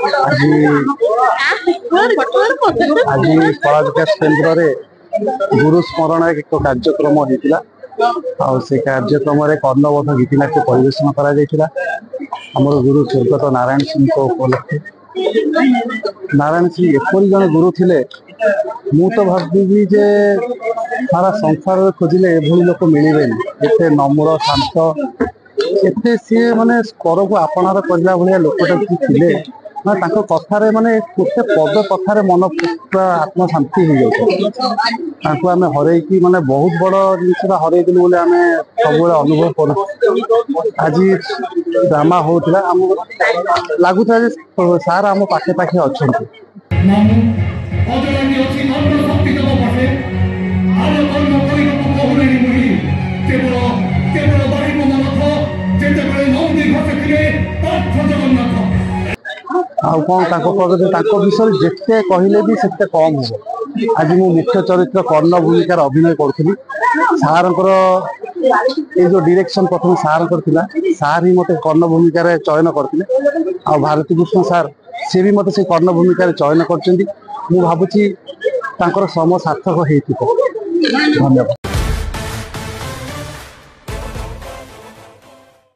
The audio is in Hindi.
आज कला विकास केन्द्र रे गुरु स्मरण एक कार्यक्रम होता से कार्यक्रम कर्णबोध गीतिनाट्य परिवेशन कर गुरु स्वर्गत नारायण सिंह को उपलक्षे। नारायण सिंह एपरी जन गुरु थे मु तो भावी जे सारा संसार खोजिले एभली लोक मिलवे एत नम्र शांत एते सी माने स्वर को आपणार करला भाया लोकटा थे कथार माने गोटे पद कथार मन पूरा आत्मा शांति हो जाए आम हरई माने बहुत बड़ जिन हरईदेलु बोले आम सब अनुभव कर। आज ड्रामा होता लगुता सार आम पाखे पाखे अच्छा विषय जिते कहले भी से कम हो। आज मु मुख्य चरित्र कर्ण भूमिकार अभिनय करी सार जो डायरेक्शन प्रथम सार सार ही मत कर्ण भूमिकार चयन करते भारती कृष्ण सार सी भी मत से कर्ण भूमिकार चयन कर भावुँ श्रम सार्थक हो। धन्यवाद।